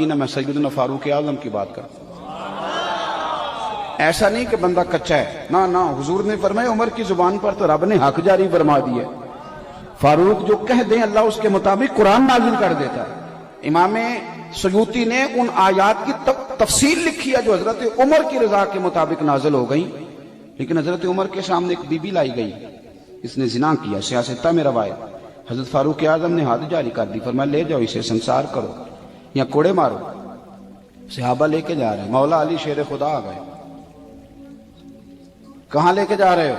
میں سیدنا فاروق اعظم کی بات کرتا ہوں۔ ایسا نہیں کہ بندہ کچا ہے، نہ حضور نے فرمایا عمر کی زبان پر تو رب نے حق جاری فرما دیا۔ فاروق جو کہہ دیں اللہ اس کے مطابق قرآن نازل کر دیتا ہے۔ امام سیوطی نے ان آیات کی تفصیل لکھی ہے جو حضرت عمر کی رضا کے مطابق نازل ہو گئی، لیکن حضرت عمر کے سامنے ایک بی بی لائی گئی، اس نے زنا کیا، سیاستہ میں روایت۔ حضرت فاروق اعظم نے حد جاری کر دی، فرمایا لے جاؤ اسے سنسار کرو یا کوڑے مارو۔ صحابہ لے کے جا رہے ہیں، مولا علی شیر خدا آ گئے، کہاں لے کے جا رہے ہو؟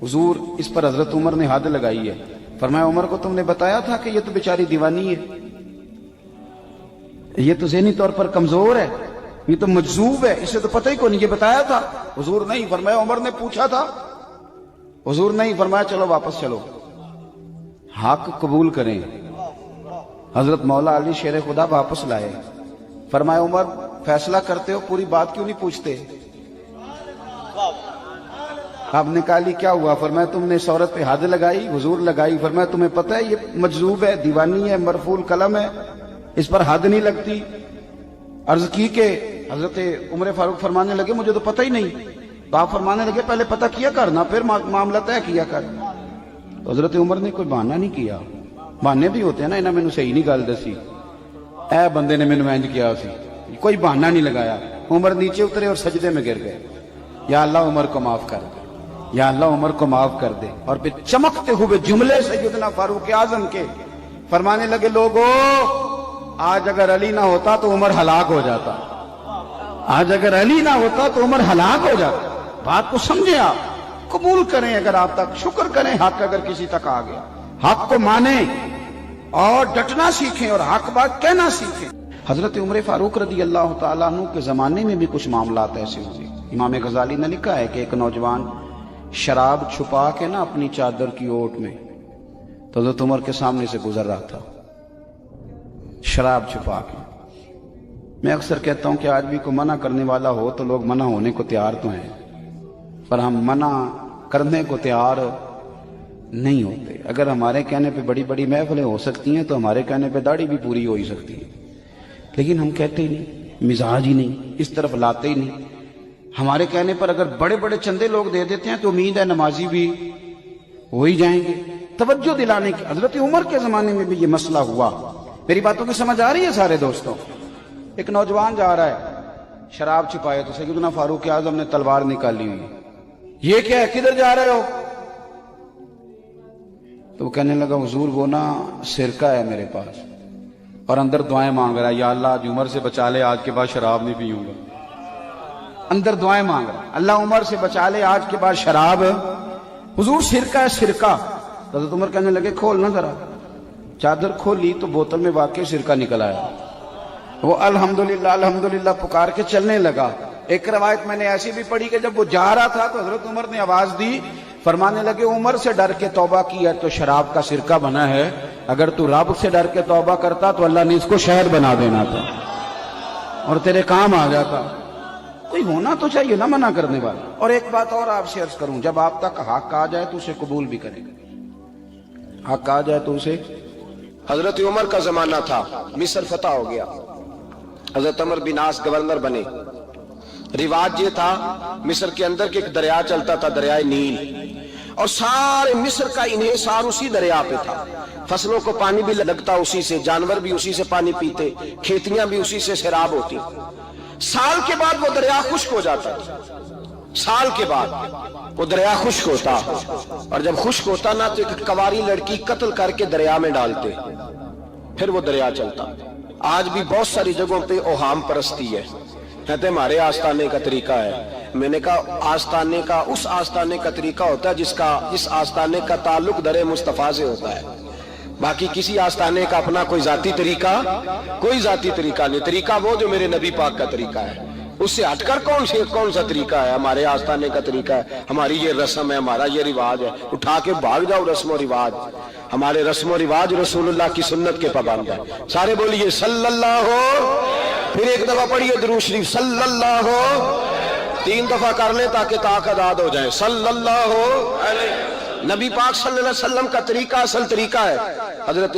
حضور اس پر حضرت عمر نے حد لگائی ہے، فرمایا عمر کو تم نے بتایا تھا کہ یہ تو بیچاری دیوانی ہے، یہ تو ذہنی طور پر کمزور ہے، یہ تو مجذوب ہے، اسے تو پتہ ہی کو نہیں، یہ بتایا تھا؟ حضور نہیں، فرمایا عمر نے پوچھا تھا؟ حضور نہیں، فرمایا چلو واپس چلو، حق قبول کریں۔ حضرت مولا علی شیر خدا واپس لائے، فرمایا عمر فیصلہ کرتے ہو پوری بات کیوں نہیں پوچھتے؟ آپ نے کہا لی کیا ہوا؟ فرمایا تم نے اس عورت پہ حد لگائی؟ حضور لگائی۔ فرمایا تمہیں پتہ ہے یہ مجذوب ہے، دیوانی ہے، مرفوع قلم ہے، اس پر حد نہیں لگتی؟ عرض کی کہ حضرت عمر فاروق فرمانے لگے مجھے تو پتہ ہی نہیں۔ تو آپ فرمانے لگے پہلے پتہ کیا کرنا پھر معاملہ طے کیا کر۔ تو حضرت عمر نے کوئی بہانہ نہیں کیا، بہانے بھی ہوتے ہیں نا، انہیں میں نے صحیح نہیں گل دسی، اے بندے نے میں انج کیا سی، کوئی بہانہ نہیں لگایا۔ عمر نیچے اترے اور سجدے میں گر گئے، یا اللہ عمر کو معاف کر دے، یا اللہ عمر کو معاف کر دے۔ اور پھر چمکتے ہوئے جملے سیدنا فاروق اعظم کے فرمانے لگے لوگو آج اگر علی نہ ہوتا تو عمر ہلاک ہو جاتا، آج اگر علی نہ ہوتا تو عمر ہلاک ہو جاتا۔ بات کو سمجھیں، آپ قبول کریں، اگر آپ تک شکر کریں، حق اگر کسی تک آ گیا حق کو مانیں اور ڈٹنا سیکھیں اور حق بات کہنا سیکھیں۔ حضرت عمر فاروق رضی اللہ تعالیٰ عنہ کے زمانے میں بھی کچھ معاملات ایسے ہوئے۔ امام غزالی نے لکھا ہے کہ ایک نوجوان شراب چھپا کے نا اپنی چادر کی اوٹ میں تو حضرت عمر کے سامنے سے گزر رہا تھا، شراب چھپا کے۔ میں اکثر کہتا ہوں کہ آج بھی کوئی منع کرنے والا ہو تو لوگ منع ہونے کو تیار تو ہیں، پر ہم منع کرنے کو تیار نہیں ہوتے۔ اگر ہمارے کہنے پہ بڑی بڑی محفلیں ہو سکتی ہیں تو ہمارے کہنے پہ داڑھی بھی پوری ہو ہی سکتی ہے، لیکن ہم کہتے ہی نہیں، مزاج ہی نہیں، اس طرف لاتے ہی نہیں۔ ہمارے کہنے پر اگر بڑے بڑے چندے لوگ دے دیتے ہیں تو امید ہے نمازی بھی ہو ہی جائیں گے۔ توجہ دلانے کی، حضرت عمر کے زمانے میں بھی یہ مسئلہ ہوا۔ میری باتوں کی سمجھ آ رہی ہے سارے دوستوں؟ ایک نوجوان جا رہا ہے، شراب چھپائے تو سیدنا فاروق اعظم نے تلوار نکالی ہوئی، یہ کیا ہے، کدھر جا رہے ہو؟ تو وہ کہنے لگا حضور وہ نا سرکہ ہے میرے پاس، اور اندر دعائیں مانگ رہا ہے، یا اللہ آج عمر سے بچا لے، آج کے بعد شراب نہیں پیوں گا۔ اندر دعائیں مانگ رہا ہے، اللہ عمر سے بچا لے، آج کے بعد شراب۔ حضور سرکہ ہے، سرکہ۔ حضرت عمر کہنے لگے کھول نہ ذرا۔ چادر کھولی تو بوتل میں واقعی سرکہ نکل آیا۔ وہ الحمدللہ الحمدللہ پکار کے چلنے لگا۔ ایک روایت میں نے ایسی بھی پڑھی کہ جب وہ جا رہا تھا تو حضرت عمر نے آواز دی، فرمانے لگے عمر سے ڈر کے توبہ کی ہے تو شراب کا سرکہ بنا ہے، اگر تو رب سے ڈر کے توبہ کرتا تو اللہ نے اس کو شہد بنا دینا تھا اور تیرے کام آ جاتا۔ کوئی ہونا تو چاہیے نا منع کرنے والا۔ اور ایک بات اور آپ سے عرض کروں، جب آپ تک حق آ جائے تو اسے قبول بھی کریں، حق آ جائے تو اسے۔ حضرت عمر کا زمانہ تھا، مصر فتح ہو گیا، حضرت عمر بن عاص گورنر بنے۔ رواج یہ تھا مصر کے اندر کہ ایک دریا چلتا تھا، دریائے نیل، اور سارے مصر کا انحصار اسی دریا پہ تھا۔ فصلوں کو پانی بھی لگتا اسی سے، جانور بھی اسی سے پانی پیتے، کھیتیاں بھی اسی سے سیراب ہوتی۔ سال کے بعد وہ دریا خشک ہو جاتا، سال کے بعد وہ دریا خشک ہوتا، اور جب خشک ہوتا نا تو ایک کواری لڑکی قتل کر کے دریا میں ڈالتے، پھر وہ دریا چلتا۔ آج بھی بہت ساری جگہوں پہ اوہام پرستی ہے، کہتے ہمارے آستانے کا طریقہ ہے۔ میں نے کہا آستانے کا اس آستانے کا طریقہ ہوتا ہے جس آستانے کا تعلق در مصطفیٰ سے ہوتا ہے، باقی کسی آستانے کا اپنا کوئی ذاتی طریقہ نہیں۔ طریقہ وہ جو میرے نبی پاک کا طریقہ ہے، اس سے ہٹ کر کون سا طریقہ ہے؟ ہمارے آستانے کا طریقہ ہے، ہماری یہ رسم ہے، ہمارا یہ رواج ہے۔ اٹھا کے بھاگ جاؤ رسم و رواج، ہمارے رسم و رواج رسول اللہ کی سنت کے پابند ہے۔ سارے بولیے صلی اللہ ہو، پھر ایک دفعہ پڑھیے درود شریف صلی اللہ ہو، 3 دفعہ کر لیں تاکہ طاقت آد ہو جائے۔ صلی اللہ ہو، نبی پاک صلی اللہ علیہ وسلم کا طریقہ اصل طریقہ ہے۔ حضرت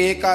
1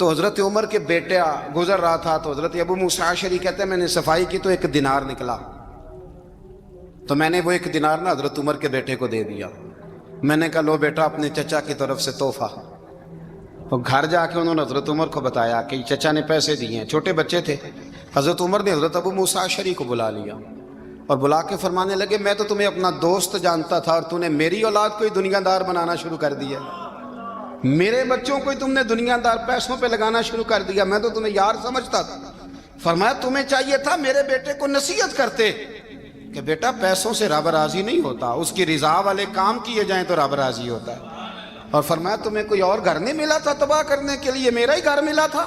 تو حضرت عمر کے بیٹا گزر رہا تھا تو حضرت ابو موسیٰ اشعری کہتے ہیں میں نے صفائی کی تو 1 دینار نکلا، تو میں نے وہ 1 دینار نا حضرت عمر کے بیٹے کو دے دیا. میں نے کہا لو بیٹا اپنے چچا کی طرف سے تحفہ. تو گھر جا کے انہوں نے حضرت عمر کو بتایا کہ چچا نے پیسے دیے ہیں. چھوٹے بچے تھے. حضرت عمر نے حضرت ابو موسیٰ اشعری کو بلا لیا اور بلا کے فرمانے لگے میں تو تمہیں اپنا دوست جانتا تھا اور تو نے میری اولاد کو ہی دنیا دار بنانا شروع کر دیا، میرے بچوں کو ہی تم نے دنیا دار پیسوں پہ لگانا شروع کر دیا، میں تو تمہیں یار سمجھتا تھا. فرمایا تمہیں چاہیے تھا میرے بیٹے کو نصیحت کرتے کہ بیٹا پیسوں سے رب راضی نہیں ہوتا، اس کی رضا والے کام کیے جائیں تو رب راضی ہوتا ہے. اور فرمایا تمہیں کوئی اور گھر نہیں ملا تھا تباہ کرنے کے لیے، میرا ہی گھر ملا تھا،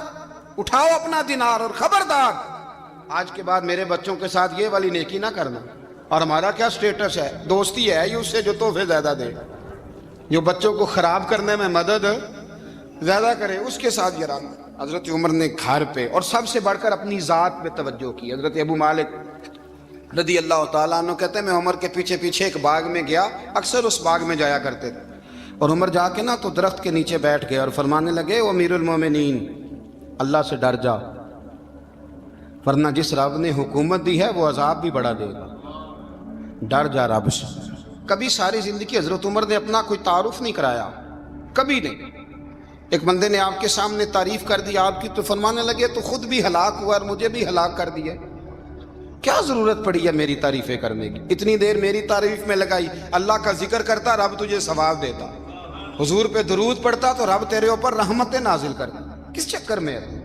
اٹھاؤ اپنا دینار اور خبردار آج کے بعد میرے بچوں کے ساتھ یہ والی نیکی نہ کرنا. اور ہمارا کیا سٹیٹس ہے؟ دوستی ہے یہ اس سے جو تحفے زیادہ دے، جو بچوں کو خراب کرنے میں مدد زیادہ کرے اس کے ساتھ یہ رہنا. حضرت عمر نے گھر پہ اور سب سے بڑھ کر اپنی ذات پہ توجہ کی. حضرت ابو مالک رضی اللہ تعالیٰ عنہ کہتے ہیں میں عمر کے پیچھے پیچھے ایک باغ میں گیا، اکثر اس باغ میں جایا کرتے تھے، اور عمر جا کے نا تو درخت کے نیچے بیٹھ گئے اور فرمانے لگے او امیر المومنین اللہ سے ڈر جا، ورنہ جس رب نے حکومت دی ہے وہ عذاب بھی بڑا دے گا، ڈر جا رب سے. کبھی ساری زندگی حضرت عمر نے اپنا کوئی تعارف نہیں کرایا، کبھی نہیں. ایک بندے نے آپ کے سامنے تعریف کر دی آپ کی تو فرمانے لگے تو خود بھی ہلاک ہوا اور مجھے بھی ہلاک کر دیا، کیا ضرورت پڑی ہے میری تعریفیں کرنے کی؟ اتنی دیر میری تعریف میں لگائی، اللہ کا ذکر کرتا رب تجھے ثواب دیتا، حضور پہ درود پڑتا تو رب تیرے اوپر رحمتیں نازل کرتا. کس چکر میں ہے؟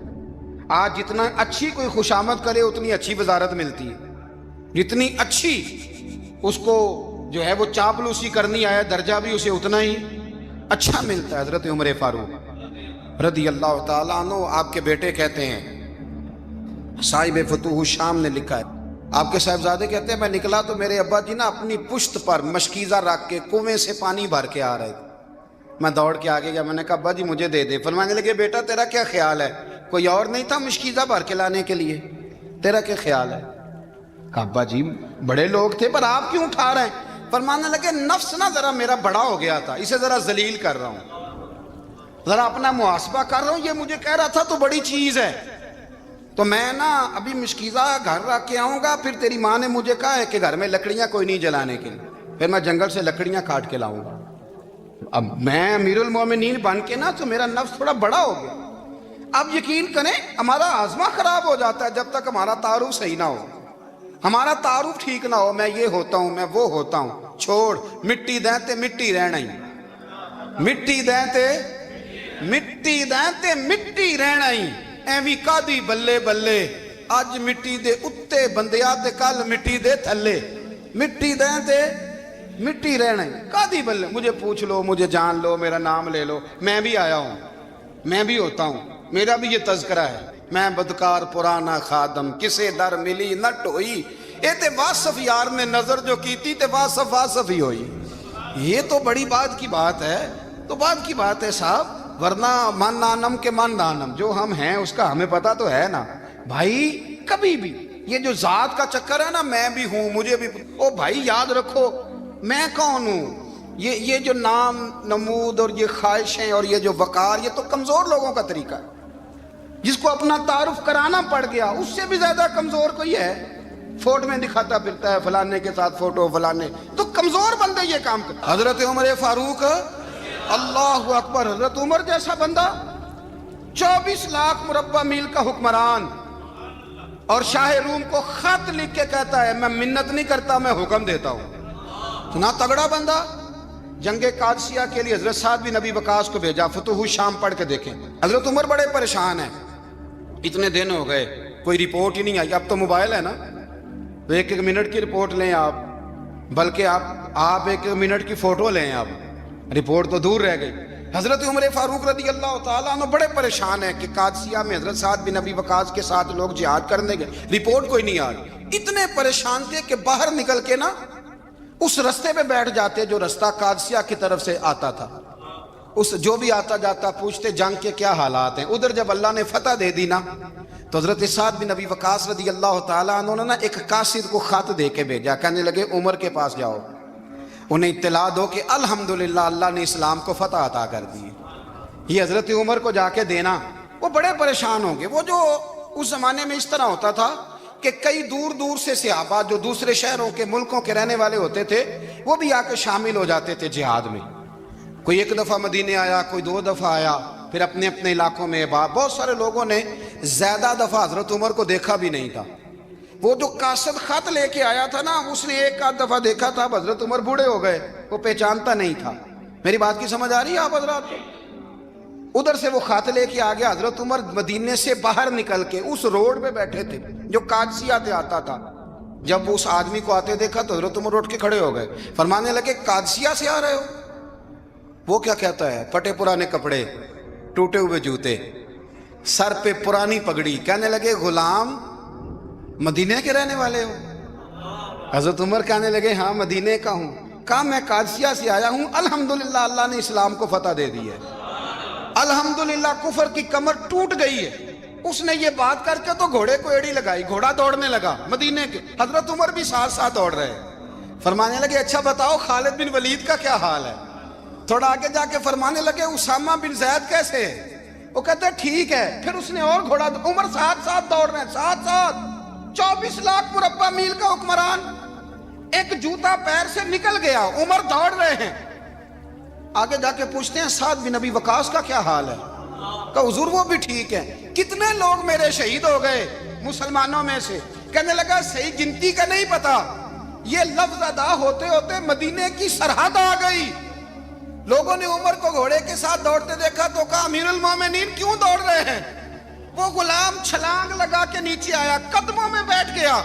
آج جتنا اچھی کوئی خوشامد کرے اتنی اچھی وزارت ملتی ہے، جتنی اچھی اس کو جو ہے وہ چاپلوسی کرنی آئے درجہ بھی اسے اتنا ہی اچھا ملتا ہے. حضرت عمر فاروق رضی اللہ تعالیٰ عنہ آپ کے بیٹے کہتے ہیں، صاحب فتوح الشام نے لکھا ہے، آپ کے صاحبزادے کہتے ہیں میں نکلا تو میرے ابا جی نا اپنی پشت پر مشکیزہ رکھ کے کنویں سے پانی بھر کے آ رہے تھے. میں دوڑ کے آگے گیا، میں نے کہا ابا جی مجھے دے دے. فرمانے لگے بیٹا تیرا کیا خیال ہے، کوئی اور نہیں تھا مشکیزہ بھر کے لانے کے لیے، تیرا کیا خیال ہے؟ کہا ابا جی بڑے لوگ تھے پر آپ کیوں اٹھا رہے ہیں؟ فرمانے لگے نفس نا ذرا میرا بڑا ہو گیا تھا، اسے ذرا ذلیل کر رہا ہوں، ذرا اپنا محاسبہ کر رہا ہوں. یہ مجھے کہہ رہا تھا تو بڑی چیز ہے، تو میں نا ابھی مشکیزہ گھر رکھ کے آؤں گا، پھر تیری ماں نے مجھے کہا ہے کہ گھر میں لکڑیاں کوئی نہیں جلانے کے لیے، پھر میں جنگل سے لکڑیاں کاٹ کے لاؤں گا. اب میں امیر المومنین بن کے نا تو میرا نفس تھوڑا بڑا ہو گیا. اب یقین کریں ہمارا آزما خراب ہو جاتا ہے جب تک ہمارا تعارف صحیح نہ ہو، ہمارا تعارف ٹھیک نہ ہو. میں یہ ہوتا ہوں، میں وہ ہوتا ہوں، چھوڑ مٹی دیں تے مٹی رہنا ہی، مٹی دیں تے مٹی دیں تے مٹی رہنا ہی. ایویں کادی بلے بلے اج مٹی دے اتے بندیا تے کل مٹی دے تھلے، مٹی دیں تے مٹی رہنا ہی کادی بلے. مجھے پوچھ لو، مجھے جان لو، میرا نام لے لو، میں بھی آیا ہوں، میں بھی ہوتا ہوں، میرا بھی یہ تذکرہ ہے. میں بدکار پرانا خادم کسے در ملی نہ ٹوئی، اے تے واصف یار نے نظر جو کیتی تے واصف واصف ہی ہوئی. یہ تو بڑی بات کی بات ہے، تو بات کی بات ہے صاحب، ورنہ من نانم کے من نانم، جو ہم ہیں اس کا ہمیں پتہ تو ہے نا بھائی. کبھی بھی یہ جو ذات کا چکر ہے نا میں بھی ہوں مجھے بھی، او بھائی یاد رکھو میں کون ہوں. یہ جو نام نمود اور یہ خواہشیں اور یہ جو وقار، یہ تو کمزور لوگوں کا طریقہ ہے. جس کو اپنا تعارف کرانا پڑ گیا اس سے بھی زیادہ کمزور کوئی ہے. فوٹو میں دکھاتا پھرتا ہے فلانے کے ساتھ فوٹو فلانے، تو کمزور بندے یہ کام کرتے. حضرت عمر فاروق اللہ اکبر، حضرت عمر جیسا بندہ 24 لاکھ مربع میل کا حکمران، اور شاہ روم کو خط لکھ کے کہتا ہے میں منت نہیں کرتا میں حکم دیتا ہوں. اتنا تگڑا بندہ. جنگ قادسیہ کے لیے حضرت سعد بن ابی وقاص کو بھیجا، فتوح الشام پڑھ کے دیکھیں. حضرت عمر بڑے پریشان ہیں، اتنے دن ہو گئے کوئی رپورٹ ہی نہیں آئی. اب تو موبائل ہے نا، تو ایک ایک منٹ کی رپورٹ لیں آپ، بلکہ آپ ایک منٹ کی فوٹو لیں، آپ رپورٹ تو دور رہ گئی. حضرت عمر فاروق رضی اللہ تعالیٰ عنہ بڑے پریشان ہیں کہ قادسیہ میں حضرت سعد بن ابی وقاص کے ساتھ لوگ جہاد کرنے گئے، رپورٹ کوئی نہیں آ رہی. اتنے پریشان تھے کہ باہر نکل کے نا اس رستے پہ بیٹھ جاتے جو رستہ قادسیہ کی طرف سے آتا تھا. اس جو بھی آتا جاتا پوچھتے جنگ کے کیا حالات ہیں. ادھر جب اللہ نے فتح دے دی نا تو حضرت سعد بن ابی وقاص رضی اللہ تعالیٰ عنہ نے ایک قاصد کو خط دے کے بھیجا، کہنے لگے عمر کے پاس جاؤ، انہیں اطلاع دو کہ الحمدللہ اللہ نے اسلام کو فتح عطا کر دی. یہ حضرت عمر کو جا کے دینا، وہ وہ بڑے پریشان ہوں گے. وہ جو اس زمانے میں اس طرح ہوتا تھا کہ کئی دور دور سے صحابہ جو دوسرے شہروں کے ملکوں کے رہنے والے ہوتے تھے وہ بھی آ کے شامل ہو جاتے تھے جہاد میں. کوئی ایک دفعہ مدینے آیا, کوئی 2 دفعہ آیا, پھر اپنے اپنے علاقوں میں. بہت سارے لوگوں نے زیادہ دفعہ حضرت عمر کو دیکھا بھی نہیں تھا. وہ جو قاصد خط لے کے آیا تھا نا, اس نے 1 دفعہ دیکھا تھا. حضرت عمر بوڑھے ہو گئے, وہ پہچانتا نہیں تھا. میری بات کی سمجھ آ رہی ہے آپ حضرات کو؟ ادھر سے وہ خط لے کے آ گیا. حضرت عمر مدینے سے باہر نکل کے اس روڈ پہ بیٹھے تھے جو قادسیہ سے آتا تھا. جب اس آدمی کو آتے دیکھا تو حضرت عمر اٹھ کے کھڑے ہو گئے, فرمانے لگے قادسیہ سے آ رہے ہو؟ وہ کیا کہتا ہے؟ پھٹے پرانے کپڑے, ٹوٹے ہوئے جوتے, سر پہ پرانی پگڑی. کہنے لگے غلام مدینے کے رہنے والے ہو؟ حضرت عمر کہنے لگے ہاں مدینے کا ہوں. کہا میں قادسیہ سے آیا ہوں, الحمدللہ اللہ نے اسلام کو فتح دے دی ہے, الحمدللہ کفر کی کمر ٹوٹ گئی ہے. اس نے یہ بات کر کے تو گھوڑے کو ایڑی لگائی, گھوڑا دوڑنے لگا مدینے کے. حضرت عمر بھی ساتھ ساتھ دوڑ رہے. فرمانے لگے اچھا بتاؤ خالد بن ولید کا کیا حال ہے؟ تھوڑا آگے جا کے فرمانے لگے اسامہ بن زید کیسے ہے؟ وہ کہتے ٹھیک ہے. پھر اس نے اور گھوڑا, عمر ساتھ ساتھ دوڑ رہے ہیں, ساتھ ساتھ. 24 لاکھ مربع میل کا حکمران, ایک جوتا پیر سے نکل گیا, عمر دوڑ رہے ہیں. آگے جا کے پوچھتے ہیں سعد بن ابی وقاص کا کیا حال ہے؟ کہ حضور وہ بھی ٹھیک ہے. کتنے لوگ میرے شہید ہو گئے مسلمانوں میں سے؟ کہنے لگا صحیح گنتی کا نہیں پتا, یہ لفظ ادا ہوتے ہوتے مدینے کی سرحد آ گئی. لوگوں نے عمر کو گھوڑے کے ساتھ دوڑتے دیکھا تو کہا امیر المومنین کیوں دوڑ رہے ہیں؟ وہ غلام چھلانگ لگا کے نیچے آیا, قدموں میں بیٹھ گیا.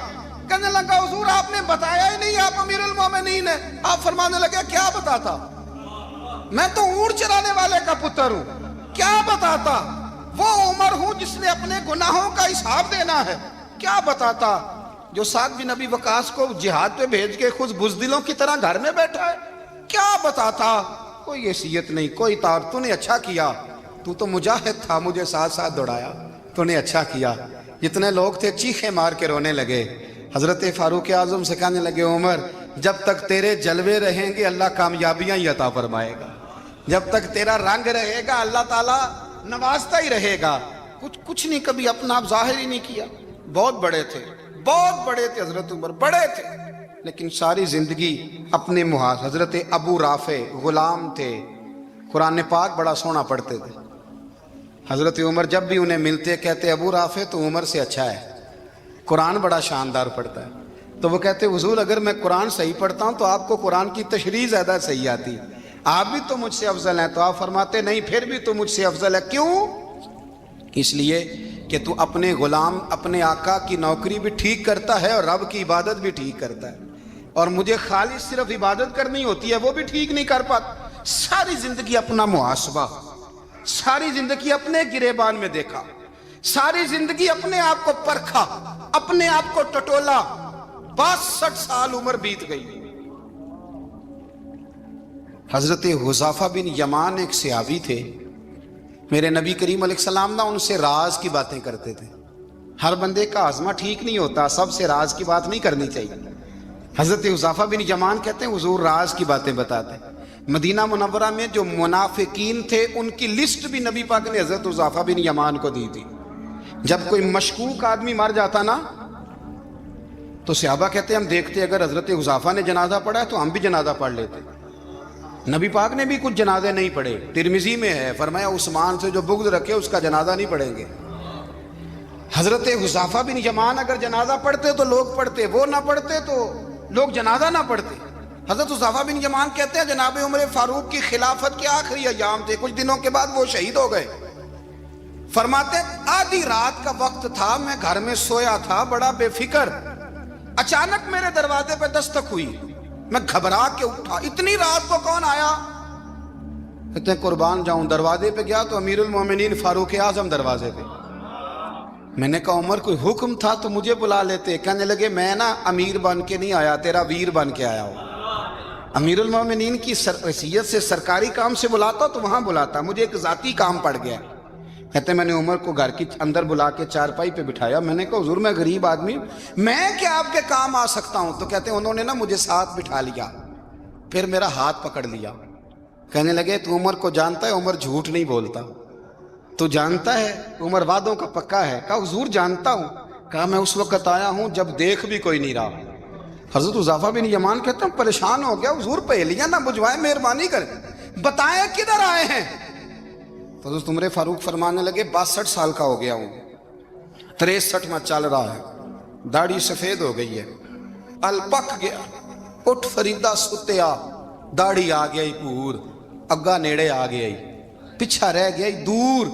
کہنے لگا حضور آپ نے بتایا ہی نہیں آپ امیر المومنین ہیں. آپ فرمانے لگے کیا بتاتا؟ میں تو اونٹ چرانے والے کا پتر ہوں, کیا بتاتا؟ وہ عمر ہوں جس نے اپنے گناہوں کا حساب دینا ہے. کیا بتاتا جو سعد بن ابی وقاص کو جہاد پہ بھیج کے خود بزدلوں کی طرح گھر میں بیٹھا ہے؟ کیا بتاتا؟ کوئی حیثیت نہیں, کوئی تار. تو نے اچھا کیا, تو تو مجاہد تھا, مجھے ساتھ ساتھ دوڑایا, تو نے اچھا کیا. جتنے لوگ تھے چیخے مار کے رونے لگے. حضرت فاروق اعظم سے کہنے لگے عمر جب تک تیرے جلوے رہیں گے اللہ کامیابیاں ہی عطا فرمائے گا, جب تک تیرا رنگ رہے گا اللہ تعالیٰ نوازتا ہی رہے گا. کچھ نہیں کبھی اپنا آپ ظاہر ہی نہیں کیا. بہت بڑے تھے, بہت بڑے تھے حضرت عمر, بڑے تھے, لیکن ساری زندگی اپنے محاذ. حضرت ابو رافع غلام تھے, قرآن پاک بڑا سونا پڑھتے تھے. حضرت عمر جب بھی انہیں ملتے کہتے ابو رافع تو عمر سے اچھا ہے, قرآن بڑا شاندار پڑھتا ہے. تو وہ کہتے حضور اگر میں قرآن صحیح پڑھتا ہوں تو آپ کو قرآن کی تشریح زیادہ صحیح آتی, آپ بھی تو مجھ سے افضل ہیں. تو آپ فرماتے نہیں پھر بھی تو مجھ سے افضل ہے. کیوں؟ اس لیے کہ تو اپنے غلام اپنے آقا کی نوکری بھی ٹھیک کرتا ہے اور رب کی عبادت بھی ٹھیک کرتا ہے, اور مجھے خالص صرف عبادت کرنی ہوتی ہے وہ بھی ٹھیک نہیں کر پاتا. ساری زندگی اپنا محاسبہ, ساری زندگی اپنے گریبان میں دیکھا, ساری زندگی اپنے آپ کو پرکھا, اپنے آپ کو ٹٹولا. 62 سال عمر بیت گئی. حضرت حذیفہ بن یمان ایک صحابی تھے, میرے نبی کریم علیہ السلام نا ان سے راز کی باتیں کرتے تھے. ہر بندے کا ہاضمہ ٹھیک نہیں ہوتا, سب سے راز کی بات نہیں کرنی چاہیے. حضرت حذیفہ بن یمان کہتے ہیں حضور راز کی باتیں بتاتے. مدینہ منورہ میں جو منافقین تھے ان کی لسٹ بھی نبی پاک نے حضرت حذیفہ بن یمان کو دی تھی. جب کوئی مشکوک آدمی مر جاتا نا تو صحابہ کہتے ہیں ہم دیکھتے اگر حضرت حذیفہ نے جنازہ پڑھا ہے تو ہم بھی جنازہ پڑھ لیتے. نبی پاک نے بھی کچھ جنازے نہیں پڑھے. ترمذی میں ہے, فرمایا عثمان سے جو بغض رکھے اس کا جنازہ نہیں پڑھیں گے. حضرت حذیفہ بن یمان اگر جنازہ پڑھتے تو لوگ پڑھتے, وہ نہ پڑھتے تو لوگ جنازہ نہ پڑھتے. حضرت حذیفہ بن یمان کہتے ہیں جناب عمر فاروق کی خلافت کے آخری ایام تھے, کچھ دنوں کے بعد وہ شہید ہو گئے. فرماتے آدھی رات کا وقت تھا, میں گھر میں سویا تھا بڑا بے فکر, اچانک میرے دروازے پہ دستک ہوئی, میں گھبرا کے اٹھا. اتنی رات کو کون آیا؟ کہتے ہیں قربان جاؤں دروازے پہ گیا تو امیر المومنین فاروق اعظم دروازے پہ. میں نے کہا عمر کوئی حکم تھا تو مجھے بلا لیتے. کہنے لگے میں نا امیر بن کے نہیں آیا, تیرا ویر بن کے آیا ہوں. امیر المومنین کی حیثیت سے سرکاری کام سے بلاتا تو وہاں بلاتا, مجھے ایک ذاتی کام پڑ گیا. کہتے میں نے عمر کو گھر کی اندر بلا کے چارپائی پہ بٹھایا. میں نے کہا حضور میں غریب آدمی, میں کیا آپ کے کام آ سکتا ہوں؟ تو کہتے ہیں انہوں نے نا مجھے ساتھ بٹھا لیا, پھر میرا ہاتھ پکڑ لیا. کہنے لگے تو عمر کو جانتا ہے, عمر جھوٹ نہیں بولتا. تو جانتا ہے عمر وعدوں کا پکا ہے؟ کہا حضور جانتا ہوں۔ کہا میں اس وقت آیا ہوں جب دیکھ بھی کوئی نہیں رہا۔ حضرت حذیفہ بن یمان کہتے ہیں پریشان ہو گیا، حضور پہلیاں نہ بجھوائے، مہربانی کریں بتائیں کدھر آئے ہیں۔ تو حضرت عمر فاروق فرمانے لگے 62 سال کا ہو گیا ہوں، 63 میں چل رہا ہے، داڑھی سفید ہو گئی ہے، ال پک گیا، اٹھ فریدہ ستیا، داڑھی آ گیا پور، اگا نیڑے آ گیا، پیچھا رہ گیا دور،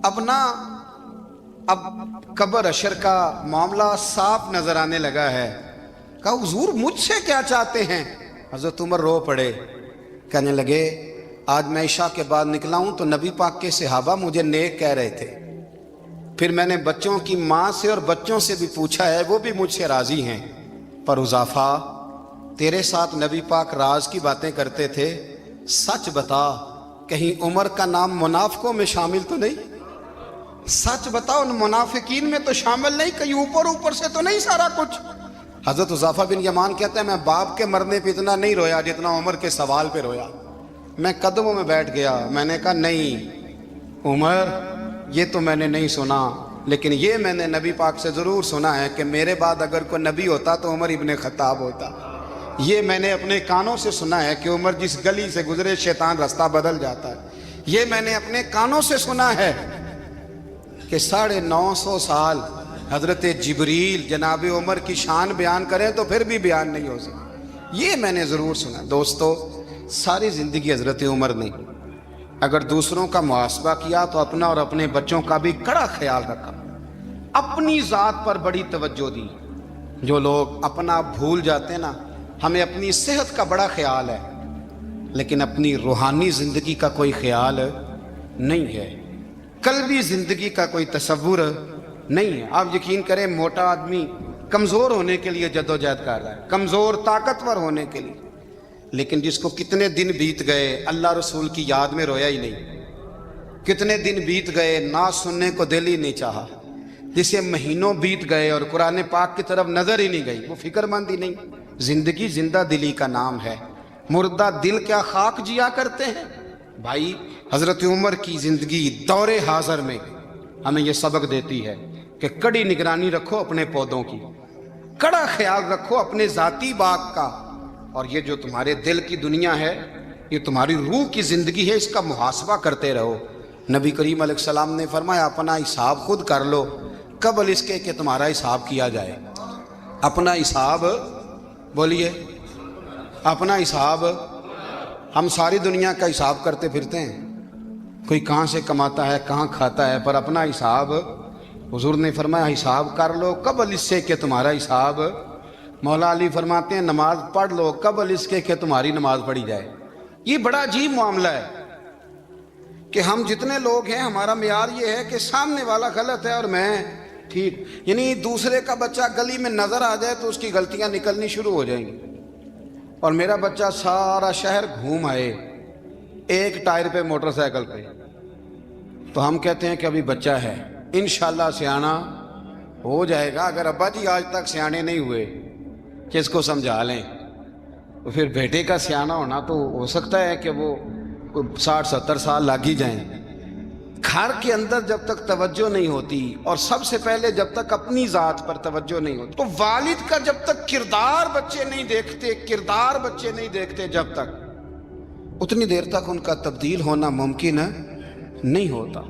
اب قبر اشر کا معاملہ صاف نظر آنے لگا ہے۔ کہا حضور مجھ سے کیا چاہتے ہیں؟ حضرت عمر رو پڑے، کہنے لگے آج میں عشاء کے بعد نکلا ہوں تو نبی پاک کے صحابہ مجھے نیک کہہ رہے تھے، پھر میں نے بچوں کی ماں سے اور بچوں سے بھی پوچھا ہے، وہ بھی مجھ سے راضی ہیں، پر حذیفہ تیرے ساتھ نبی پاک راز کی باتیں کرتے تھے، سچ بتا کہیں عمر کا نام منافقوں میں شامل تو نہیں؟ سچ بتا ان منافقین میں تو شامل نہیں، کہیں اوپر سے تو نہیں سارا کچھ؟ حضرت حذیفہ بن یمان کہتے ہیں میں باپ کے مرنے پہ اتنا نہیں رویا جتنا عمر کے سوال پہ رویا۔ میں قدموں میں بیٹھ گیا، میں نے کہا نہیں عمر یہ تو میں نے نہیں سنا، لیکن یہ میں نے نبی پاک سے ضرور سنا ہے کہ میرے بعد اگر کوئی نبی ہوتا تو عمر ابن خطاب ہوتا۔ یہ میں نے اپنے کانوں سے سنا ہے کہ عمر جس گلی سے گزرے شیطان رستہ بدل جاتا ہے۔ یہ میں نے اپنے کانوں سے سنا ہے کہ 950 سال حضرت جبریل جناب عمر کی شان بیان کریں تو پھر بھی بیان نہیں ہو سکتا، یہ میں نے ضرور سنا۔ دوستو ساری زندگی حضرت عمر نے اگر دوسروں کا محاسبہ کیا تو اپنا اور اپنے بچوں کا بھی کڑا خیال رکھا، اپنی ذات پر بڑی توجہ دی۔ جو لوگ اپنا بھول جاتے ہیں نا، ہمیں اپنی صحت کا بڑا خیال ہے لیکن اپنی روحانی زندگی کا کوئی خیال نہیں ہے، قلبی زندگی کا کوئی تصور نہیں ہے۔ آپ یقین کریں موٹا آدمی کمزور ہونے کے لیے جدوجہد کر رہا ہے، کمزور طاقتور ہونے کے لیے، لیکن جس کو کتنے دن بیت گئے اللہ رسول کی یاد میں رویا ہی نہیں، کتنے دن بیت گئے نعت سننے کو دل ہی نہیں چاہا، جسے مہینوں بیت گئے اور قرآن پاک کی طرف نظر ہی نہیں گئی، وہ فکر مند ہی نہیں۔ زندگی زندہ دلی کا نام ہے، مردہ دل کیا خاک جیا کرتے ہیں؟ بھائی حضرت عمر کی زندگی دور حاضر میں ہمیں یہ سبق دیتی ہے کہ کڑی نگرانی رکھو اپنے پودوں کی، کڑا خیال رکھو اپنے ذاتی باغ کا، اور یہ جو تمہارے دل کی دنیا ہے یہ تمہاری روح کی زندگی ہے، اس کا محاسبہ کرتے رہو۔ نبی کریم علیہ السلام نے فرمایا اپنا حساب خود کر لو قبل اس کے کہ تمہارا حساب کیا جائے۔ اپنا حساب بولیے، اپنا حساب، ہم ساری دنیا کا حساب کرتے پھرتے ہیں، کوئی کہاں سے کماتا ہے کہاں کھاتا ہے، پر اپنا حساب حضور نے فرمایا حساب کر لو قبل اس سے کہ تمہارا حساب، مولا علی فرماتے ہیں نماز پڑھ لو قبل اس کے کہ تمہاری نماز پڑھی جائے۔ یہ بڑا عجیب معاملہ ہے کہ ہم جتنے لوگ ہیں ہمارا معیار یہ ہے کہ سامنے والا غلط ہے اور میں ٹھیک، یعنی دوسرے کا بچہ گلی میں نظر آ جائے تو اس کی غلطیاں نکلنی شروع ہو جائیں گی، اور میرا بچہ سارا شہر گھوم آئے ایک ٹائر پہ موٹر سائیکل پہ تو ہم کہتے ہیں کہ ابھی بچہ ہے، انشاءاللہ سیانا ہو جائے گا۔ اگر ابا جی آج تک سیانے نہیں ہوئے کہ اس کو سمجھا لیں تو پھر بیٹے کا سیانا ہونا تو ہو سکتا ہے کہ وہ 60-70 سال لگ ہی جائیں۔ گھر کے اندر جب تک توجہ نہیں ہوتی اور سب سے پہلے جب تک اپنی ذات پر توجہ نہیں ہوتی تو والد کا جب تک کردار بچے نہیں دیکھتے جب تک اتنی دیر تک ان کا تبدیل ہونا ممکن نہیں ہوتا۔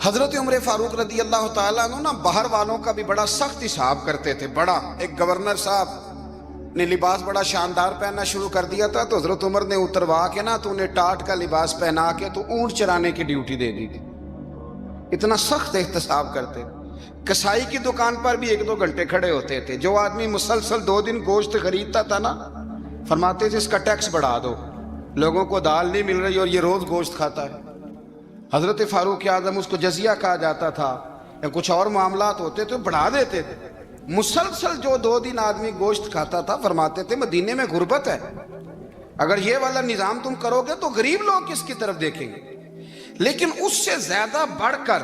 حضرت عمر فاروق رضی اللہ تعالیٰ عنہ نا باہر والوں کا بھی بڑا سخت حساب کرتے تھے۔ بڑا ایک گورنر صاحب نے لباس بڑا شاندار پہننا شروع کر دیا تھا تو حضرت عمر نے اتروا کے نا تو انہیں ٹاٹ کا لباس پہنا کے تو اونٹ چرانے کی ڈیوٹی دے دی تھی، اتنا سخت احتساب کرتے۔ کسائی کی دکان پر بھی 1-2 گھنٹے کھڑے ہوتے تھے، جو آدمی مسلسل 2 دن گوشت خریدتا تھا نا فرماتے تھے اس کا ٹیکس بڑھا دو، لوگوں کو دال نہیں مل رہی اور یہ روز گوشت کھاتا ہے۔ حضرت فاروق اعظم اس کو جزیہ کہا جاتا تھا یا کچھ اور معاملات ہوتے تو بڑھا دیتے تھے۔ مسلسل جو 2 دن آدمی گوشت کھاتا تھا فرماتے تھے مدینے میں غربت ہے، اگر یہ والا نظام تم کرو گے تو غریب لوگ کس کی طرف دیکھیں گے۔ لیکن اس سے زیادہ بڑھ کر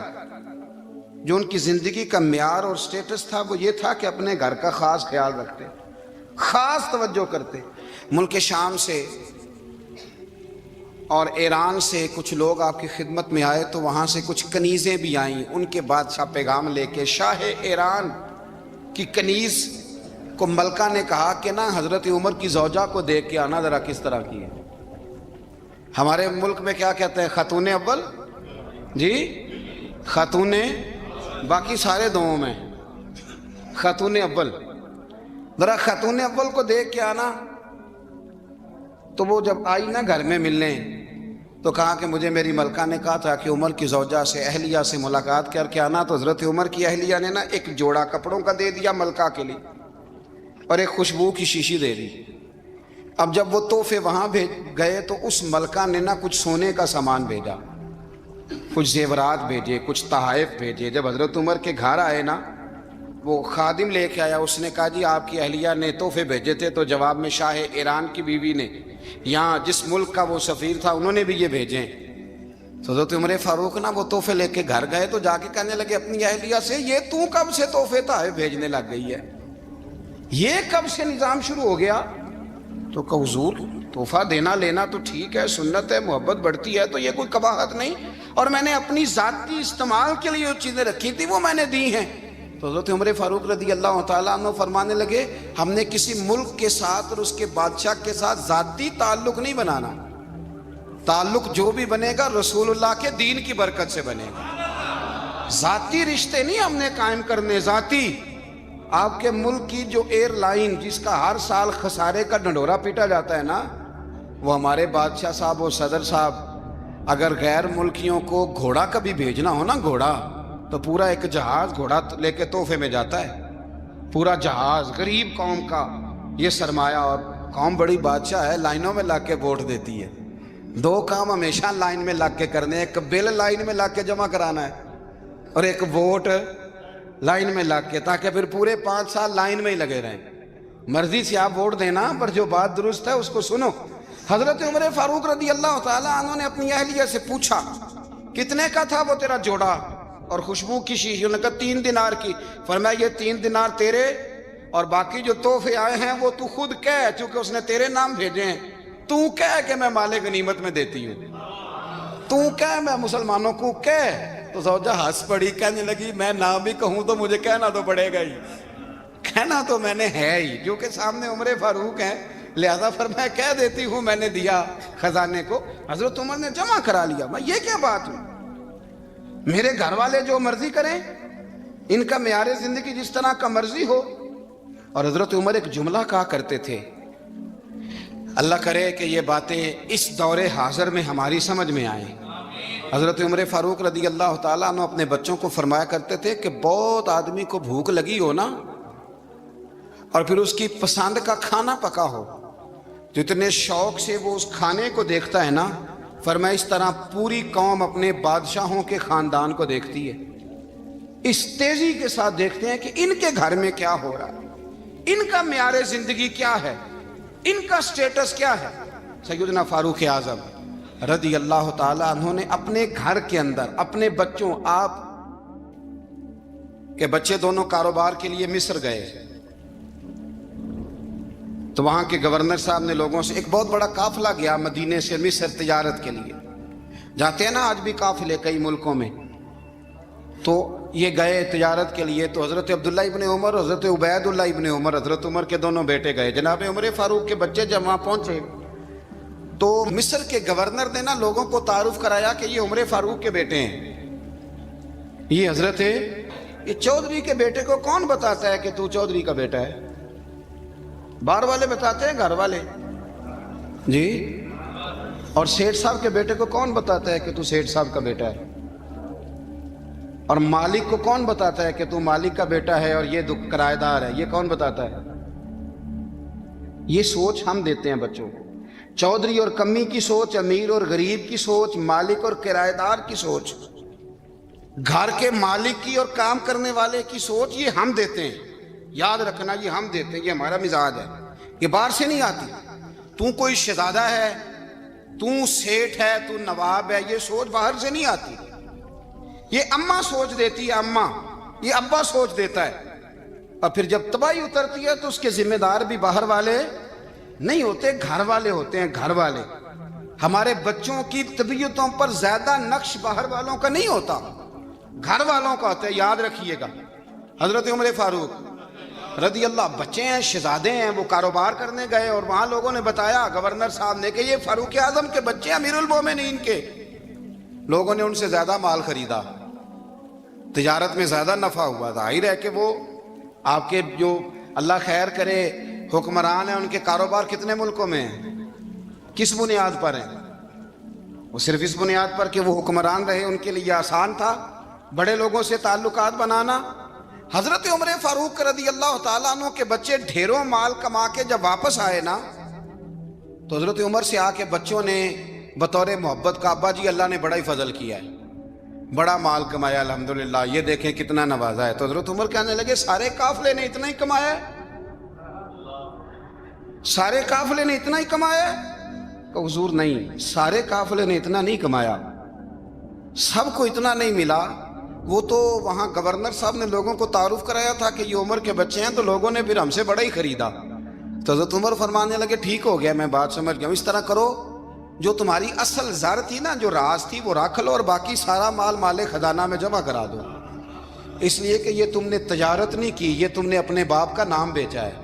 جو ان کی زندگی کا معیار اور سٹیٹس تھا وہ یہ تھا کہ اپنے گھر کا خاص خیال رکھتے، خاص توجہ کرتے۔ ملک شام سے اور ایران سے کچھ لوگ آپ کی خدمت میں آئے تو وہاں سے کچھ کنیزیں بھی آئیں، ان کے بادشاہ پیغام لے کے۔ شاہ ایران کی کنیز کو ملکہ نے کہا کہ نا حضرت عمر کی زوجہ کو دیکھ کے آنا ذرا کس طرح کی ہے۔ ہمارے ملک میں کیا کہتے ہیں؟ خاتون اول، جی خاتون، باقی سارے دووں میں خاتون اول، ذرا خاتون اول کو دیکھ کے آنا۔ تو وہ جب آئی نا گھر میں ملنے تو کہا کہ مجھے میری ملکہ نے کہا تھا کہ عمر کی زوجہ سے، اہلیہ سے ملاقات کر کے آنا۔ تو حضرت عمر کی اہلیہ نے نا ایک جوڑا کپڑوں کا دے دیا ملکہ کے لیے اور ایک خوشبو کی شیشی دے دی۔ اب جب وہ تحفے وہاں گئے تو اس ملکہ نے نا کچھ سونے کا سامان بھیجا، کچھ زیورات بھیجے، کچھ تحائف بھیجے۔ جب حضرت عمر کے گھر آئے نا وہ خادم لے کے آیا، اس نے کہا جی آپ کی اہلیہ نے تحفے بھیجے تھے، تو جواب میں شاہ ایران کی بیوی نے، یہاں جس ملک کا وہ سفیر تھا، انہوں نے بھی یہ بھیجے۔ تو حضرت عمر فاروق نا وہ تحفے لے کے گھر گئے تو جا کے کہنے لگے اپنی اہلیہ سے، یہ تو کب سے تحفے تحائف بھیجنے لگ گئی ہے؟ یہ کب سے نظام شروع ہو گیا؟ تو کہ حضور تحفہ دینا لینا تو ٹھیک ہے، سنت ہے، محبت بڑھتی ہے، تو یہ کوئی قباحت نہیں، اور میں نے اپنی ذاتی استعمال کے لیے جو چیزیں رکھی تھی وہ میں نے دی ہیں۔ تو حضرت عمر فاروق رضی اللہ تعالیٰ عنہ فرمانے لگے ہم نے کسی ملک کے ساتھ اور اس کے بادشاہ کے ساتھ ذاتی تعلق نہیں بنانا، تعلق جو بھی بنے گا رسول اللہ کے دین کی برکت سے بنے گا، ذاتی رشتے نہیں ہم نے قائم کرنے۔ ذاتی آپ کے ملک کی جو ایئر لائن جس کا ہر سال خسارے کا ڈنڈورا پیٹا جاتا ہے نا، وہ ہمارے بادشاہ صاحب اور صدر صاحب اگر غیر ملکیوں کو گھوڑا کبھی بھیجنا ہو نا، گھوڑا، تو پورا ایک جہاز گھوڑا لے کے تحفے میں جاتا ہے، پورا جہاز غریب قوم کا یہ سرمایہ، اور قوم بڑی بادشاہ ہے، لائنوں میں لگ کے ووٹ دیتی ہے۔ دو کام ہمیشہ لائن میں لگ کے کرنے، ایک بل لائن میں لگ کے جمع کرانا ہے اور ایک ووٹ لائن میں لگ کے، تاکہ پھر پورے 5 سال لائن میں ہی لگے رہیں۔ مرضی سے آپ ووٹ دینا، پر جو بات درست ہے اس کو سنو۔ حضرت عمر فاروق رضی اللہ تعالیٰ عنہ نے اپنی اہلیہ سے پوچھا کتنے کا تھا وہ تیرا جوڑا اور خوشبو کی شیشی؟ انہوں نے کہا 3 دینار کی۔ فرمایا یہ 3 دینار تیرے، اور باقی جو تحفے آئے ہیں وہ تو خود کہہ، چونکہ اس نے تیرے نام بھیجے ہیں، تو کہہ کہ میں مال غنیمت میں دیتی ہوں، تو کہہ میں مسلمانوں کو کہہ۔ تو زوجہ ہنس پڑی، کہنے لگی میں نہ بھی کہوں تو مجھے کہنا تو پڑے گا ہی، کہنا تو میں نے ہے ہی، جو کہ سامنے عمر فاروق ہیں، لہذا فرمایا کہہ دیتی ہوں میں نے دیا خزانے کو۔ حضرت عمر نے جمع کرا لیا۔ میں یہ کیا بات ہے، میرے گھر والے جو مرضی کریں، ان کا معیار زندگی جس طرح کا مرضی ہو۔ اور حضرت عمر ایک جملہ کہا کرتے تھے، اللہ کرے کہ یہ باتیں اس دور حاضر میں ہماری سمجھ میں آئیں۔ حضرت عمر فاروق رضی اللہ تعالیٰ عنہ اپنے بچوں کو فرمایا کرتے تھے کہ بہت آدمی کو بھوک لگی ہو نا، اور پھر اس کی پسند کا کھانا پکا ہو، تو اتنے شوق سے وہ اس کھانے کو دیکھتا ہے نا، فرمایا اس طرح پوری قوم اپنے بادشاہوں کے خاندان کو دیکھتی ہے، اس تیزی کے ساتھ دیکھتے ہیں کہ ان کے گھر میں کیا ہو رہا ہے، ان کا معیار زندگی کیا ہے، ان کا سٹیٹس کیا ہے۔ سیدنا فاروق اعظم رضی اللہ تعالیٰ عنہ نے اپنے گھر کے اندر اپنے بچوں، آپ کے بچے دونوں کاروبار کے لیے مصر گئے، تو وہاں کے گورنر صاحب نے لوگوں سے، ایک بہت بڑا قافلہ گیا مدینے سے مصر تجارت کے لیے، جاتے ہیں نا آج بھی قافلے کئی ملکوں میں، تو یہ گئے تجارت کے لیے۔ تو حضرت عبداللہ ابن عمر، حضرت عبید اللہ ابن عمر، حضرت عمر کے دونوں بیٹے گئے۔ جناب عمر فاروق کے بچے جب وہاں پہنچے تو مصر کے گورنر نے نا لوگوں کو تعارف کرایا کہ یہ عمر فاروق کے بیٹے ہیں، یہ حضرت یہ چودھری کے بیٹے کو کون بتاتا ہے کہ تو چودھری کا بیٹا ہے؟ باہر والے بتاتے ہیں، گھر والے جی۔ اور سیٹھ صاحب کے بیٹے کو کون بتاتا ہے کہ تو سیٹھ صاحب کا بیٹا ہے؟ اور مالک کو کون بتاتا ہے کہ تو مالک کا بیٹا ہے اور یہ کرایہ دار ہے؟ یہ کون بتاتا ہے؟ یہ سوچ ہم دیتے ہیں بچوں کو، چودھری اور کمی کی سوچ، امیر اور غریب کی سوچ، مالک اور کرایہ دار کی سوچ، گھر کے مالک کی اور کام کرنے والے کی سوچ، یہ ہم دیتے ہیں۔ یاد رکھنا یہ ہم دیتے ہیں، یہ ہمارا مزاج ہے، یہ باہر سے نہیں آتی۔ تو کوئی شہزادہ ہے، تو سیٹھ ہے، تو نواب ہے، یہ سوچ باہر سے نہیں آتی، یہ اماں سوچ دیتی ہے، اماں، یہ ابا سوچ دیتا ہے، اور پھر جب تباہی اترتی ہے تو اس کے ذمہ دار بھی باہر والے نہیں ہوتے، گھر والے ہوتے ہیں، گھر والے۔ ہمارے بچوں کی طبیعتوں پر زیادہ نقش باہر والوں کا نہیں ہوتا، گھر والوں کا ہوتا ہے، یاد رکھیے گا۔ حضرت عمر فاروق رضی اللہ، بچے ہیں، شہزادے ہیں، وہ کاروبار کرنے گئے اور وہاں لوگوں نے بتایا گورنر صاحب نے کہ یہ فاروق اعظم کے بچے، امیر المومنین کے۔ لوگوں نے ان سے زیادہ مال خریدا، تجارت میں زیادہ نفع ہوا۔ ظاہر ہے کہ وہ آپ کے جو اللہ خیر کرے حکمران ہیں، ان کے کاروبار کتنے ملکوں میں ہیں، کس بنیاد پر ہیں؟ وہ صرف اس بنیاد پر کہ وہ حکمران رہے، ان کے لیے آسان تھا بڑے لوگوں سے تعلقات بنانا۔ حضرت عمر فاروق رضی اللہ تعالیٰ عنہ کے بچے ڈھیروں مال کما کے جب واپس آئے نا، تو حضرت عمر سے آ کے بچوں نے بطور محبت کا، ابا جی اللہ نے بڑا ہی فضل کیا ہے، بڑا مال کمایا الحمدللہ، یہ دیکھیں کتنا نوازا ہے۔ تو حضرت عمر کہنے لگے سارے قافلے نے اتنا ہی کمایا ہے؟ سارے قافلے نے اتنا ہی کمایا ہے؟ کہ حضور نہیں، سارے قافلے نے اتنا نہیں کمایا، سب کو اتنا نہیں ملا۔ وہ تو وہاں گورنر صاحب نے لوگوں کو تعارف کرایا تھا کہ یہ عمر کے بچے ہیں، تو لوگوں نے پھر ہم سے بڑا ہی خریدا۔ تو حضرت عمر فرمانے لگے ٹھیک ہو گیا، میں بات سمجھ گیا ہوں، اس طرح کرو جو تمہاری اصل زر تھی نا، جو راز تھی، وہ رکھ لو اور باقی سارا مال مال خزانہ میں جمع کرا دو، اس لیے کہ یہ تم نے تجارت نہیں کی، یہ تم نے اپنے باپ کا نام بیچا ہے،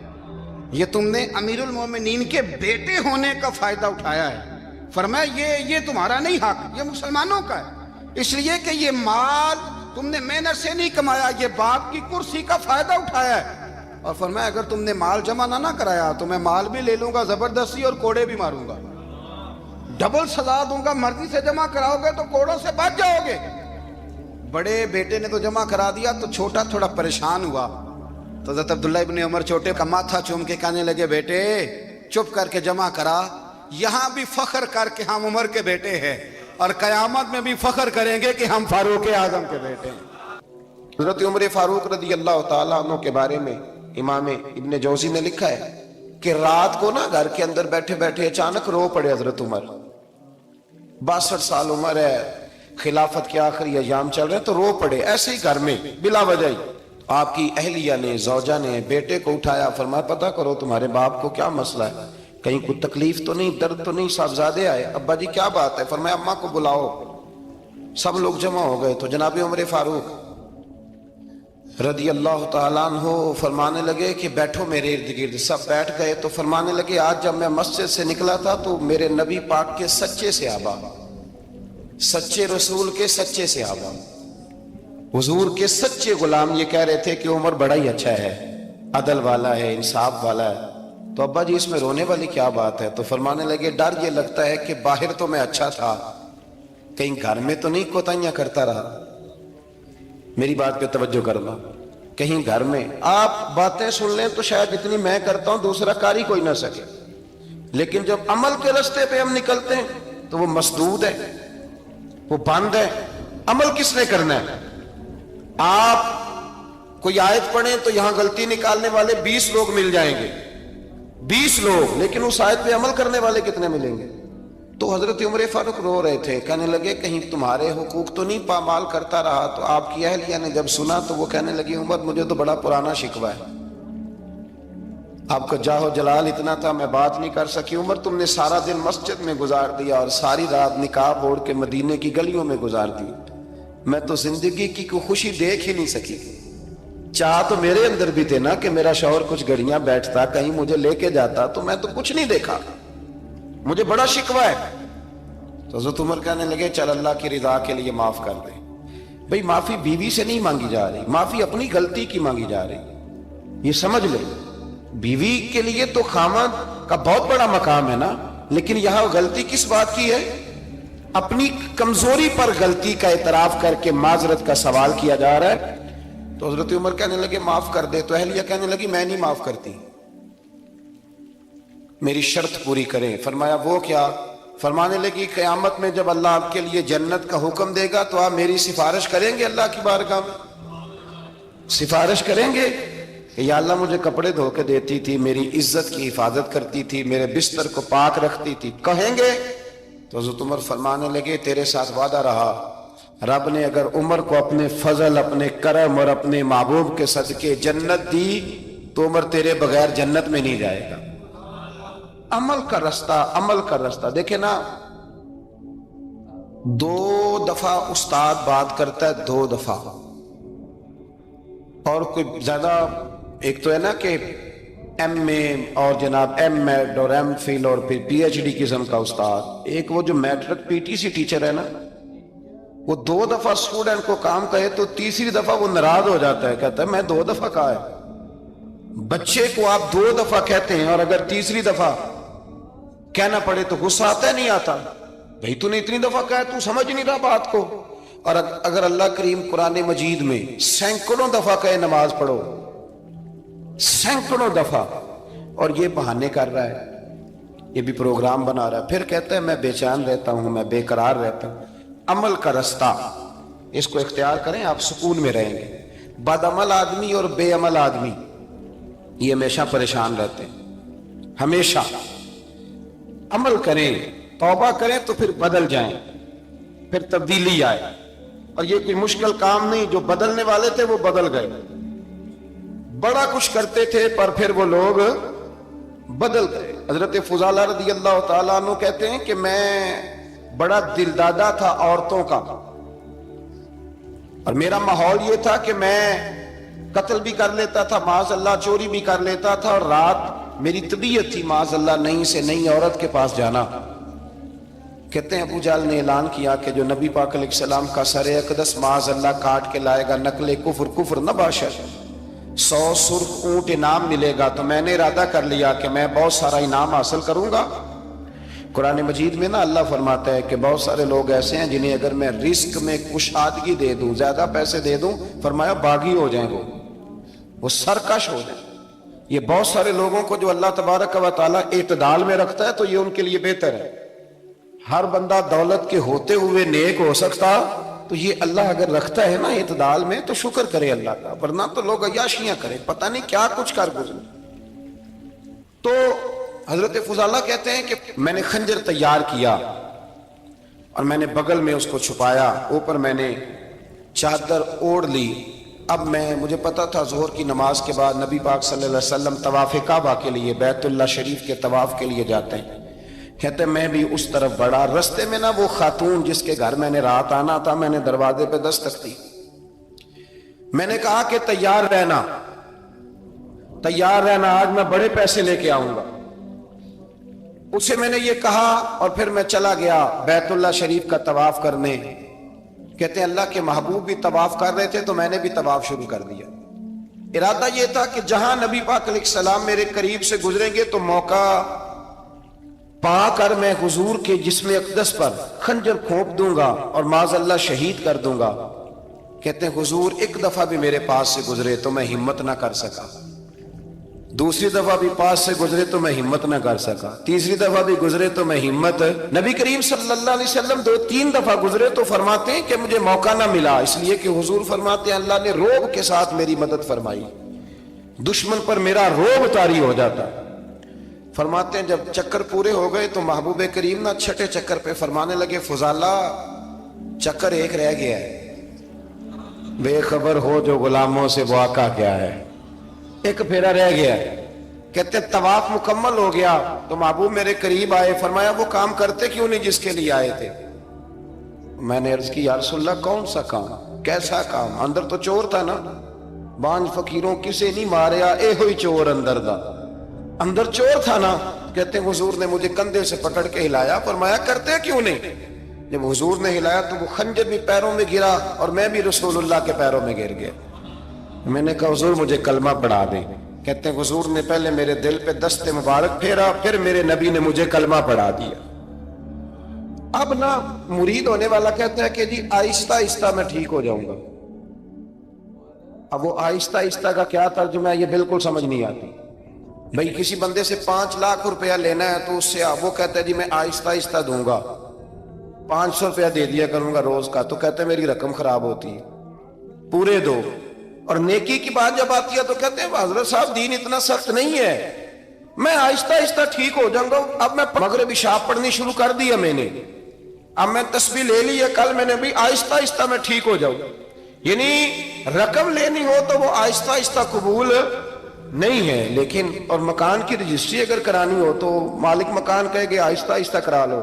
یہ تم نے امیر المومنین کے بیٹے ہونے کا فائدہ اٹھایا ہے۔ فرمایا یہ تمہارا نہیں حق، یہ مسلمانوں کا ہے، اس لیے کہ یہ مال تم نے محنت سے نہیں کمایا، یہ باپ کی کرسی کا فائدہ اٹھایا ہے۔ اور فرمایا اگر تم نے مال جمع نہ کرایا تو میں مال بھی لے لوں گا زبردستی اور کوڑے بھی ماروں گا، ڈبل سزا دوں گا، مرضی سے جمع کراؤ گے تو کوڑوں سے بچ جاؤ گے۔ بڑے بیٹے نے تو جمع کرا دیا، تو چھوٹا تھوڑا پریشان ہوا، تو حضرت عبداللہ ابن عمر چھوٹے کا ماتھا چوم کے کہنے لگے بیٹے چپ کر کے جمع کرا، یہاں بھی فخر کر کے ہم عمر کے بیٹے ہیں، اور قیامت میں بھی فخر کریں گے کہ ہم فاروق اعظم کے بیٹے ہیں۔ حضرت عمر فاروق رضی اللہ تعالیٰ عنہ کے بارے میں امام ابن جوزی نے لکھا ہے کہ رات کو نا گھر کے اندر بیٹھے بیٹھے اچانک رو پڑے حضرت عمر، 62 سال عمر ہے، خلافت کے آخری ایام چل رہے ہیں، تو رو پڑے ایسے ہی گھر میں بلا وجہ ہی۔ آپ کی اہلیہ نے، زوجہ نے بیٹے کو اٹھایا، فرمایا پتہ کرو تمہارے باپ کو کیا مسئلہ ہے، کہیں کوئی تکلیف تو نہیں، درد تو نہیں، صاحبزادے آئے، ابا جی کیا بات ہے؟ فرمایا اماں کو بلاؤ۔ سب لوگ جمع ہو گئے، تو جناب عمر فاروق رضی اللہ تعالیٰ عنہ فرمانے لگے کہ بیٹھو میرے ارد گرد۔ سب بیٹھ گئے، تو فرمانے لگے آج جب میں مسجد سے نکلا تھا تو میرے نبی پاک کے سچے صحابہ، سچے رسول کے سچے صحابہ، حضور کے سچے غلام یہ کہہ رہے تھے کہ عمر بڑا ہی اچھا ہے، عدل والا ہے، انصاف والا ہے۔ تو ابا جی اس میں رونے والی کیا بات ہے؟ تو فرمانے لگے ڈر یہ لگتا ہے کہ باہر تو میں اچھا تھا، کہیں گھر میں تو نہیں کوتاہیاں کرتا رہا۔ میری بات پہ توجہ کرنا، کہیں گھر میں آپ باتیں سن لیں تو شاید جتنی میں کرتا ہوں دوسرا کاری کوئی نہ سکے، لیکن جب عمل کے راستے پہ ہم نکلتے ہیں تو وہ مسدود ہے، وہ بند ہے۔ عمل کس نے کرنا ہے؟ آپ کوئی آیت پڑھیں تو یہاں غلطی نکالنے والے 20 لوگ مل جائیں گے، 20 لوگ، لیکن اس آیت پہ عمل کرنے والے کتنے ملیں گے؟ تو حضرت عمر فاروق رو رہے تھے، کہنے لگے کہیں تمہارے حقوق تو نہیں پامال کرتا رہا۔ تو آپ کی اہلیہ نے جب سنا تو وہ کہنے لگی عمر مجھے تو بڑا پرانا شکوہ ہے، آپ کا جاہ و جلال اتنا تھا میں بات نہیں کر سکی۔ عمر تم نے سارا دن مسجد میں گزار دیا اور ساری رات نقاب اوڑھ کے مدینے کی گلیوں میں گزار دی، میں تو زندگی کی کوئی خوشی دیکھ ہی نہیں سکی۔ چاہ تو میرے اندر بھی تھے نا کہ میرا شوہر کچھ گھڑیاں بیٹھتا، کہیں مجھے لے کے جاتا، تو میں تو کچھ نہیں دیکھا، مجھے بڑا شکوہ ہے۔ تو حضرت عمر کہنے لگے چل اللہ کی رضا کے لیے معاف کر دے۔ بھئی معافی بیوی سے نہیں مانگی جا رہی، معافی اپنی غلطی کی مانگی جا رہی، یہ سمجھ لے۔ بیوی کے لیے تو خامد کا بہت بڑا مقام ہے نا، لیکن یہاں غلطی کس بات کی ہے؟ اپنی کمزوری پر غلطی کا اعتراف کر کے معذرت کا سوال کیا جا رہا ہے۔ تو حضرت عمر کہنے لگے معاف کر دے، تو اہلیہ کہنے لگی میں نہیں معاف کرتی، میری شرط پوری کریں۔ فرمایا وہ کیا؟ فرمانے لگی قیامت میں جب اللہ آپ کے لیے جنت کا حکم دے گا تو آپ میری سفارش کریں گے اللہ کی بارگاہ میں؟ سفارش کریں گے کہ یا اللہ مجھے کپڑے دھو کے دیتی تھی، میری عزت کی حفاظت کرتی تھی، میرے بستر کو پاک رکھتی تھی، کہیں گے؟ تو حضرت عمر فرمانے لگے تیرے ساتھ وعدہ رہا، رب نے اگر عمر کو اپنے فضل، اپنے کرم اور اپنے محبوب کے صدقے جنت دی تو عمر تیرے بغیر جنت میں نہیں جائے گا۔ عمل کا رستہ، عمل کا رستہ دیکھیں نا، دو دفعہ استاد بات کرتا ہے، 2 دفعہ، اور کوئی زیادہ، ایک تو ہے نا کہ ایم اے اور جناب ایم ایڈ اور ایم فل اور پھر پی ایچ ڈی قسم کا استاد، ایک وہ جو matric P T C teacher ہے نا، وہ 2 دفعہ اسٹوڈنٹ کو کام کہے تو تیسری دفعہ وہ ناراض ہو جاتا ہے، کہتا ہے میں 2 دفعہ کہا ہے۔ بچے کو آپ 2 دفعہ کہتے ہیں اور اگر تیسری دفعہ کہنا پڑے تو غصہ آتا ہے نہیں آتا؟ بھئی تو نے اتنی دفعہ کہا ہے، تو سمجھ نہیں رہا بات کو۔ اور اگر اللہ کریم قرآن مجید میں سینکڑوں دفعہ کہے نماز پڑھو، سینکڑوں دفعہ، اور یہ بہانے کر رہا ہے، یہ بھی پروگرام بنا رہا ہے، پھر کہتا ہے میں بے چین رہتا ہوں، میں بے قرار رہتا ہوں۔ عمل کا رستہ اس کو اختیار کریں، آپ سکون میں رہیں گے۔ بد عمل آدمی اور بے عمل آدمی یہ ہمیشہ پریشان رہتے ہیں، ہمیشہ۔ عمل کریں، توبہ کریں تو پھر بدل جائیں، پھر تبدیلی آئے، اور یہ کوئی مشکل کام نہیں، جو بدلنے والے تھے وہ بدل گئے۔ بڑا کچھ کرتے تھے پر پھر وہ لوگ بدل گئے۔ حضرت فضالہ رضی اللہ تعالیٰ عنہ کہتے ہیں کہ میں بڑا دل دادا تھا عورتوں کا، اور میرا ماحول یہ تھا کہ میں قتل بھی کر لیتا تھا، معاذ اللہ چوری بھی کر لیتا تھا، اور رات میری طبیعت تھی معاذ اللہ نئی سے نئی عورت کے پاس جانا۔ کہتے ہیں ابو جہل نے اعلان کیا کہ جو نبی پاک علیہ السلام کا سر اقدس معاذ اللہ کاٹ کے لائے گا، نقل کفر کفر نہ باشد، 100 سرخ اونٹ انعام ملے گا۔ تو میں نے ارادہ کر لیا کہ میں بہت سارا انعام حاصل کروں گا۔ قرآن مجید میں نا اللہ فرماتا ہے کہ بہت سارے لوگ ایسے ہیں جنہیں اگر میں رزق میں کشادگی دے دوں، زیادہ پیسے دے دوں، فرمایا باغی ہو جائیں، وہ سرکش ہو جائیں۔ یہ بہت سارے لوگوں کو جو اللہ تبارک و تعالیٰ اعتدال میں رکھتا ہے تو یہ ان کے لیے بہتر ہے۔ ہر بندہ دولت کے ہوتے ہوئے نیک ہو سکتا، تو یہ اللہ اگر رکھتا ہے نا اعتدال میں تو شکر کرے اللہ کا، ورنہ تو لوگ عیاشیاں کریں، پتہ نہیں کیا کچھ کر گزرے۔ تو حضرت فضالہ کہتے ہیں کہ میں نے خنجر تیار کیا اور میں نے بغل میں اس کو چھپایا، اوپر میں نے چادر اوڑھ لی۔ اب مجھے پتا تھا ظہر کی نماز کے بعد نبی پاک صلی اللہ علیہ وسلم طواف کعبہ کے لیے، بیت اللہ شریف کے طواف کے لیے جاتے ہیں۔ کہتے میں بھی اس طرف بڑھا، رستے میں نا وہ خاتون جس کے گھر میں نے رات آنا تھا، میں نے دروازے پہ دستک دی، میں نے کہا کہ تیار رہنا، تیار رہنا، آج میں بڑے پیسے لے کے آؤں گا۔ اسے میں نے یہ کہا اور پھر میں چلا گیا بیت اللہ شریف کا طواف کرنے۔ کہتے ہیں اللہ کے محبوب بھی طواف کر رہے تھے تو میں نے بھی طواف شروع کر دیا۔ ارادہ یہ تھا کہ جہاں نبی پاک علیہ السلام میرے قریب سے گزریں گے تو موقع پا کر میں حضور کے جسم اقدس پر خنجر کھونپ دوں گا اور معاذ اللہ شہید کر دوں گا۔ کہتے ہیں حضور ایک دفعہ بھی میرے پاس سے گزرے تو میں ہمت نہ کر سکا، دوسری دفعہ بھی پاس سے گزرے تو میں ہمت نہ کر سکا، تیسری دفعہ بھی گزرے تو میں ہمت، نبی کریم صلی اللہ علیہ وسلم 2-3 دفعہ گزرے تو فرماتے ہیں کہ مجھے موقع نہ ملا، اس لیے کہ حضور فرماتے ہیں اللہ نے روب کے ساتھ میری مدد فرمائی، دشمن پر میرا روب طاری ہو جاتا۔ فرماتے ہیں جب چکر پورے ہو گئے تو محبوب کریم نہ چھٹے چکر پہ فرمانے لگے فضالہ چکر ایک رہ گیا ہے، بے خبر ہو جو غلاموں سے وہ آقا کیا ہے، ایک پھیرا رہ گیا ہے۔ کہتے طواف مکمل ہو گیا تو محبوب میرے قریب آئے، فرمایا وہ کام کرتے کیوں نہیں جس کے لیے آئے تھے؟ میں نے عرض کی یا رسول اللہ کون سا کام، کیسا کام؟ اندر تو چور تھا نا، بانج فقیروں کسے نہیں ماریا اے ہوئی چور اندر دا، اندر چور تھا نا۔ کہتے ہیں حضور نے مجھے کندھے سے پکڑ کے ہلایا، فرمایا کرتے کیوں نہیں؟ جب حضور نے ہلایا تو وہ خنجر بھی پیروں میں گرا اور میں بھی رسول اللہ کے پیروں میں گر گیا۔ میں نے کہا حضور مجھے کلمہ پڑھا دیں۔ کہتے ہیں حضور نے پہلے میرے دل پہ دست مبارک پھیرا، پھر میرے نبی نے مجھے کلمہ پڑھا دیا۔ اب نا مرید ہونے والا کہتا ہے کہ جی آہستہ آہستہ میں ٹھیک ہو جاؤں گا۔ اب وہ آہستہ آہستہ کا کیا ترجمہ ہے یہ بالکل سمجھ نہیں آتی۔ بھئی کسی بندے سے 5 لاکھ روپیہ لینا ہے تو اس سے وہ کہتا ہے جی میں آہستہ آہستہ دوں گا، 500 روپیہ دے دیا کروں گا روز کا، تو کہتے ہیں میری رقم خراب ہوتی ہے، پورے دو۔ اور نیکی کی بات جب آتی ہے تو کہتے ہیں حضرت صاحب دین اتنا سخت نہیں ہے، میں آہستہ آہستہ ٹھیک ہو جاؤں گا۔ اب میں مغرب عشاء پڑھنی شروع کر دیا میں نے، اب میں تسبیح لے لی ہے، کل میں نے بھی آہستہ آہستہ میں ٹھیک ہو جاؤں۔ یعنی رقم لینی ہو تو وہ آہستہ آہستہ قبول نہیں ہے، لیکن اور مکان کی رجسٹری اگر کرانی ہو تو مالک مکان کہے کہ آہستہ آہستہ کرا لو،